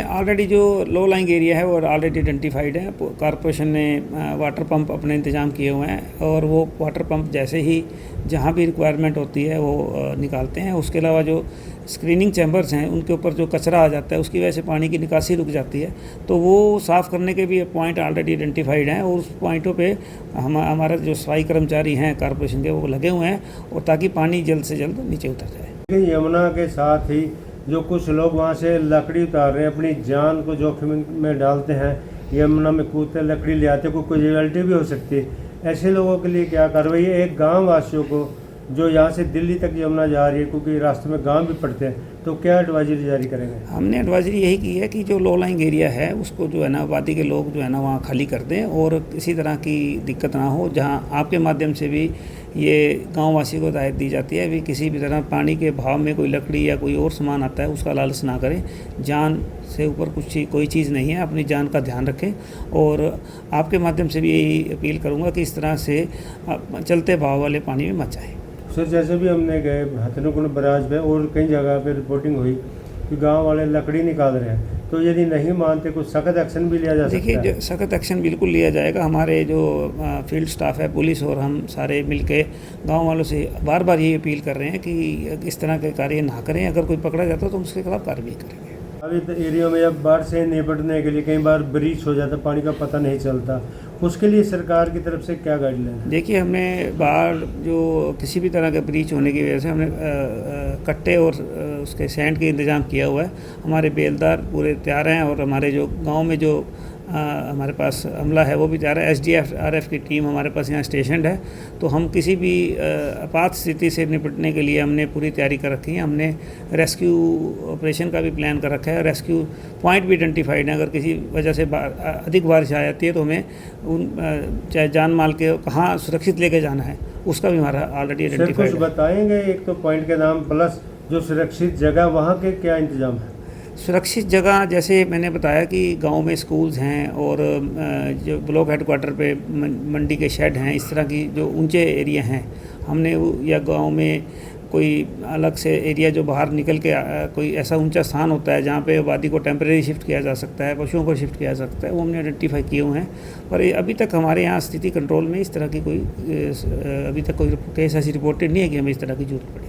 Already जो low lying area है वो ऑलरेडी आइडेंटिफाइड है। कॉरपोरेशन ने वाटर पंप अपने इंतज़ाम किए हुए हैं और वो वाटर पंप जैसे ही जहाँ भी रिक्वायरमेंट होती है वो निकालते हैं। उसके अलावा जो स्क्रीनिंग चैम्बर्स हैं उनके ऊपर जो कचरा आ जाता है उसकी वजह से पानी की निकासी रुक जाती है, तो वो साफ़ करने के भी पॉइंट ऑलरेडी आइडेंटिफाइड हैं और उस पॉइंटों पे हमारे जो सफाई कर्मचारी हैं कॉरपोरेशन के वो लगे हुए हैं और ताकि पानी जल्द से जल्द नीचे उतर जाए। यमुना के साथ ही जो कुछ लोग वहाँ से लकड़ी उतार रहे हैं, अपनी जान को जोखिम में डालते हैं, यमुना में कूदते लकड़ी ले आते, कोई कैजुअलिटी भी हो सकती है। ऐसे लोगों के लिए क्या कार्रवाई है? एक गांव वासियों को जो यहाँ से दिल्ली तक यमुना जा रही है, क्योंकि रास्ते में गांव भी पड़ते हैं, तो क्या एडवाइजरी जारी करेंगे? हमने एडवाइजरी यही की है कि जो लो लाइंग एरिया है उसको जो है ना आबादी के लोग जो है ना वहाँ खाली कर दें और किसी तरह की दिक्कत ना हो। जहाँ आपके माध्यम से भी ये गाँव वासी को हिदायत दी जाती है भी किसी भी तरह पानी के भाव में कोई लकड़ी या कोई और सामान आता है उसका लालच ना करें। जान से ऊपर कोई चीज़ नहीं है, अपनी जान का ध्यान रखें। और आपके माध्यम से भी यही अपील करूँगा कि इस तरह से चलते भाव वाले पानी में मत जाएँ। सर, जैसे भी हमने गए हथनीकुंड बराज पे और कई जगह पे रिपोर्टिंग हुई कि गांव वाले लकड़ी निकाल रहे हैं, तो यदि नहीं मानते कुछ सख्त एक्शन भी लिया जा सकता है? देखिए, सख्त एक्शन बिल्कुल लिया जाएगा। हमारे जो फील्ड स्टाफ है, पुलिस और हम सारे मिलके गांव वालों से बार बार ये अपील कर रहे हैं कि इस तरह के कार्य ना करें। अगर कोई पकड़ा जाता है तो उसके खिलाफ कार्रवाई करेंगे। अभी तो एरिया में अब बाढ़ से निपटने के लिए कई बार ब्रीच हो जाता, पानी का पता नहीं चलता, उसके लिए सरकार की तरफ से क्या गाइडलाइन है? देखिए, हमने बाढ़ जो किसी भी तरह का ब्रीच होने की वजह से हमने कट्टे और उसके सैंड के इंतज़ाम किया हुआ है। हमारे बेलदार पूरे तैयार हैं और हमारे जो गांव में जो हमारे पास अमला है वो भी तैयार है। SDRF की टीम हमारे पास यहाँ स्टेशनड है, तो हम किसी भी आपात स्थिति से निपटने के लिए हमने पूरी तैयारी कर रखी है। हमने रेस्क्यू ऑपरेशन का भी प्लान कर रखा है। रेस्क्यू पॉइंट भी आइडेंटिफाइड है। अगर किसी वजह से अधिक बारिश आ जाती है तो हमें चाहे जान माल के कहाँ सुरक्षित लेके जाना है उसका भी हमारा ऑलरेडी आइडेंटिफाइड है। कुछ बताएंगे? एक तो पॉइंट के नाम प्लस जो सुरक्षित जगह वहाँ के क्या इंतजाम है? सुरक्षित जगह जैसे मैंने बताया कि गांव में स्कूल्स हैं और जो ब्लॉक हेडक्वार्टर पे मंडी के शेड हैं, इस तरह की जो ऊंचे एरिया हैं हमने या गांव में कोई अलग से एरिया जो बाहर निकल के कोई ऐसा ऊंचा स्थान होता है जहाँ पे आबादी को टेम्परेरी शिफ्ट किया जा सकता है, पशुओं को शिफ्ट किया जा सकता है, वो हमने आइडेंटिफाई किए हुए हैं। पर अभी तक हमारे यहाँ स्थिति कंट्रोल में इस तरह की कोई अभी तक कोई केस ऐसी रिपोर्टेड नहीं है कि हमें इस तरह की जरूरत पड़े।